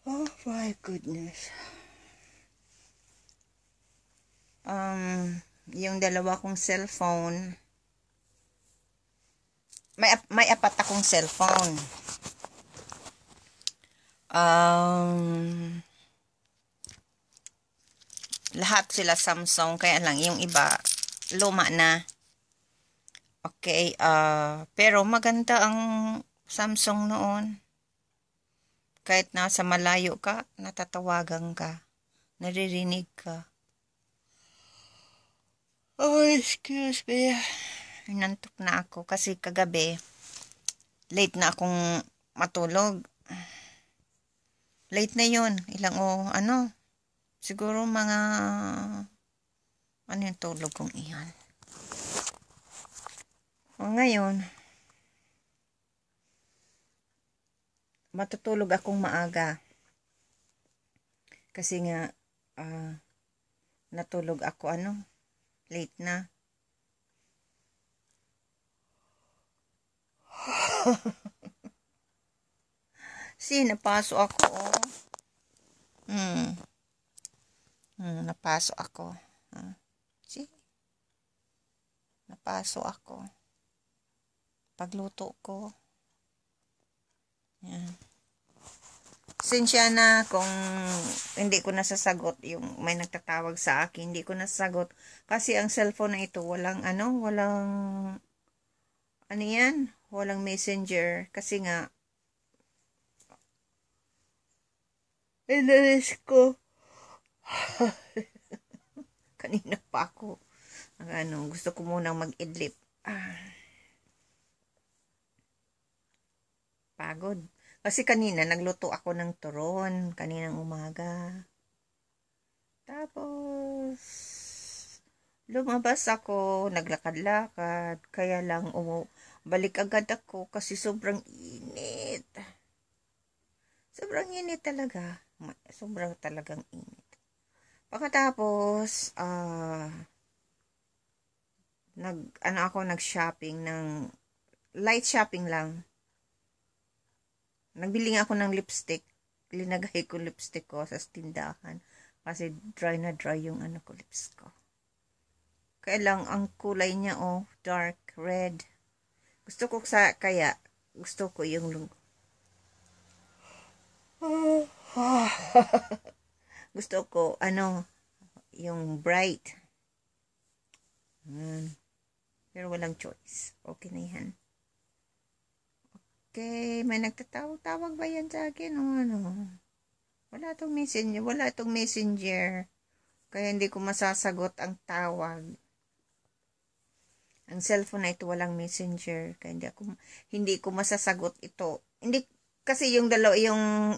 Oh my goodness. Yung dalawa kong cellphone, may apat akong cellphone. Lahat sila Samsung, kaya lang yung iba luma na. Okay, pero maganda ang Samsung noon. Kahit nasa malayo ka, natatawagan ka, naririnig ka. Oh, excuse me. Nantok na ako kasi kagabi, late na akong matulog. Late na yun. Siguro mga, ano yung tulog kong iyan. O ngayon, matutulog akong maaga. Kasi nga, natulog ako, late na. Napasok ako, napasok ako. Napasok ako. Pagluto ko. Yan. Sinsya na kung hindi ko nasasagot yung may nagtatawag sa akin, hindi ko nasasagot kasi ang cellphone na ito walang walang messenger kasi nga inalis ko. Kanina pa ako. Gusto ko munang mag-idlip. Pagod. Kasi kanina nagluto ako ng turon kaninang umaga. Tapos lumabas ako, naglakad-lakad, kaya lang balik agad ako kasi sobrang init. Sobrang init talaga. Sobrang talagang init. Pagkatapos, nag-shopping ng light shopping lang. Nagbili nga ako ng lipstick. Linagay ko lipstick ko sa tindahan kasi dry na dry yung lips ko. Kaya lang ang kulay niya dark red. Gusto ko yung gusto ko yung bright. Pero walang choice. Okay na yan. Okay, may nagtatawag ba yan sa akin Wala itong messenger. Kaya hindi ko masasagot ang tawag. Ang cellphone na ito walang messenger. Kaya hindi ko masasagot ito. Hindi, kasi yung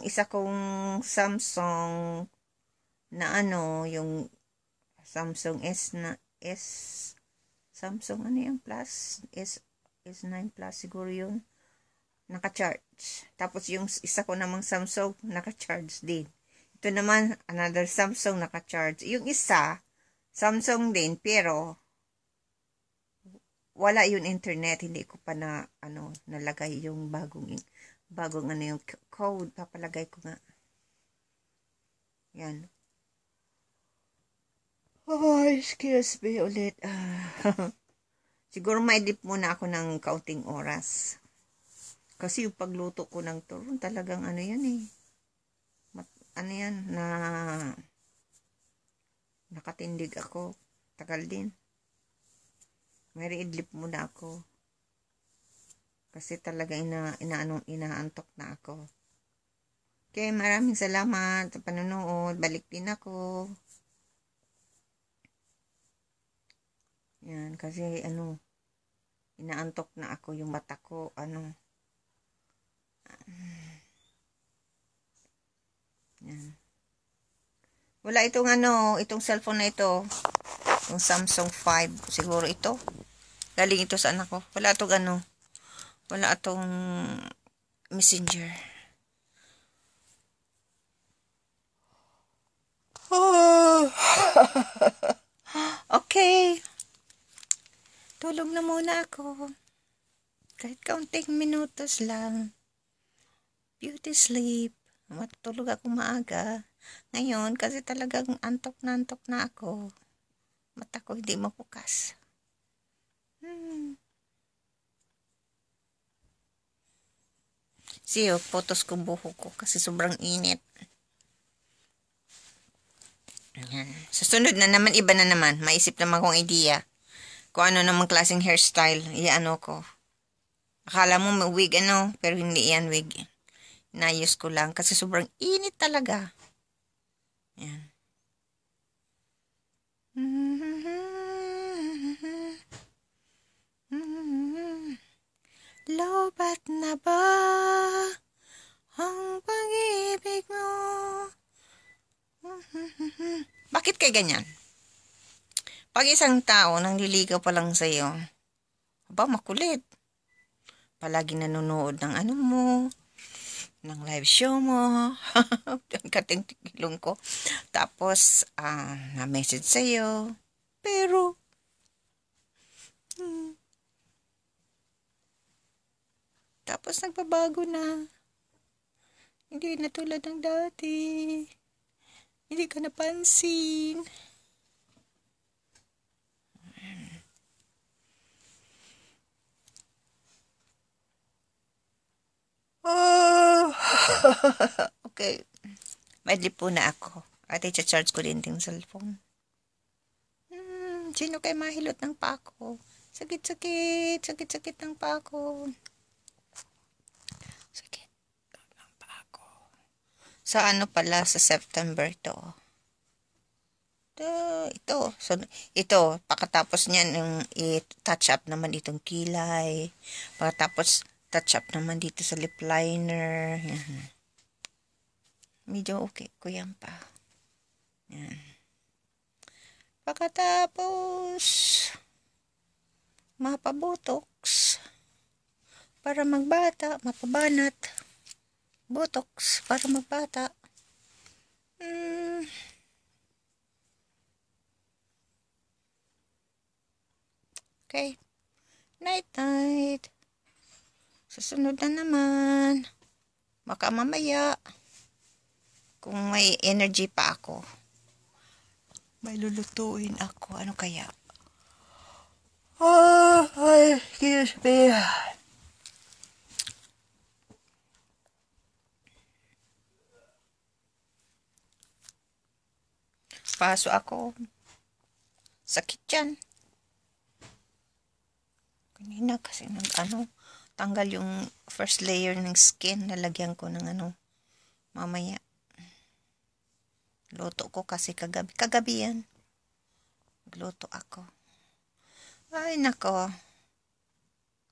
isa kong Samsung na yung Samsung Samsung Plus? S9 Plus siguro yun. Naka-charge. Tapos yung isa ko namang Samsung, naka-charge din. Ito naman, another Samsung naka-charge. Yung isa, Samsung din, pero wala yung internet. Hindi ko pa nalagay yung bagong yung code. Papalagay ko nga. Yan. Oh, excuse me ulit. Siguro may dip muna ako ng kaunting oras. Kasi yung pagluto ko ng turon, talagang nakatindig ako. Tagal din. May idlip muna ako. Kasi talaga inaantok na ako. Okay, maraming salamat sa panonood. Balik din ako. Yan, kasi inaantok na ako yung mata ko. Yan. Wala itong cellphone na ito. Yung Samsung 5. Siguro ito. Galing ito sa anak ko. Wala itong messenger. Okay. Tulog na muna ako. Kahit kaunting minutos lang. Beauty sleep. Matutulog ako maaga. Ngayon, kasi talagang antok na ako. Mata ko hindi mabukas. Siyo, photos ko buhok ko kasi sobrang init. Ayan. Sa sunod na naman, iba na naman. Maisip naman kong idea. Kung ano namang klaseng hairstyle, iano ko. Akala mo may wig pero hindi yan wig. Inayos ko lang kasi sobrang init talaga. Yan. Lobat na ba ang pag-ibig mo? Bakit kay ganyan? Pag isang tao nang liligaw pa lang sa'yo, makulit. Palagi nanonood ng mo, ng live show mo, ang katingilong ko. Tapos, na-message sa'yo. Pero, tapos nagbabago na. Hindi na tulad ng dati. Hindi ka napansin. Okay. Madli po na ako. At i-charge ko din yung cellphone. Sino kayo mahilot ng pako? Sakit-sakit. Sakit-sakit ng pako. Sakit ng pako. Sa pala, sa September to. Ito. So, ito, pagkatapos niyan, yung i-touch up naman itong kilay. Pagkatapos, touch up naman dito sa lip liner. Yan. Medyo okay ko yan pa. Yan. Pagkatapos, mapabotox para magbata, mapabanat. Botox para magbata. Okay. Night-night. Susunod na naman. Baka mamaya, kung may energy pa ako, may lulutuin ako. Ano kaya? Excuse me. Paso ako. Sakit yan. Kanina kasi tanggal yung first layer ng skin. Nalagyan ko ng mamaya. Luto ko kasi kagabi. Kagabi yan. Luto ako. Ay, nako.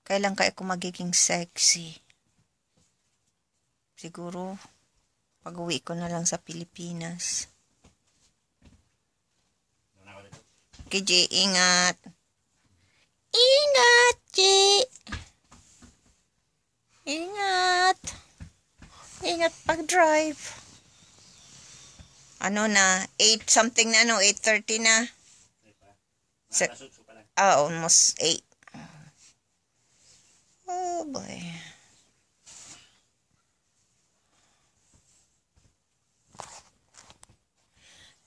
Kailan kaya ako magiging sexy? Siguro, pag-uwi ko na lang sa Pilipinas. KJ, ingat. Ingat, J. Ingat. Ingat pag-drive. 8 something na 8:30 na. Almost 8. Oh boy.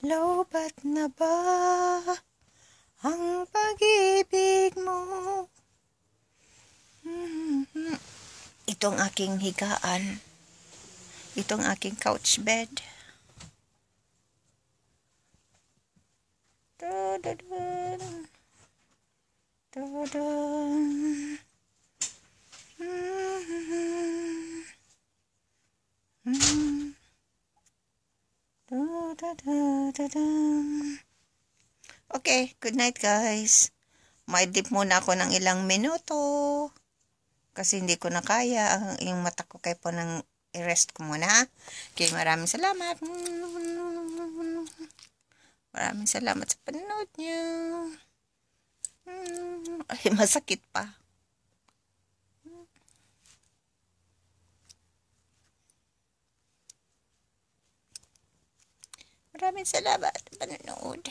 Lobat na ba ang pag-ibig mo? Itong aking higaan. Itong aking couch bed. Da-da-da. Da-da. Okay, good night guys. Maidip muna ako ng ilang minuto. Kasi hindi ko na kaya. Yung mata ko kaya po nang i-rest ko muna. Okay, maraming salamat. Maraming salamat sa panonood niyo. Ay, masakit pa. Maraming salamat sa panonood.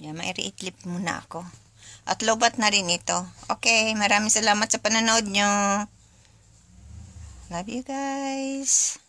Yan, mairi-itlip muna ako. At lobat na rin ito. Okay, maraming salamat sa panonood nyo. Love you guys.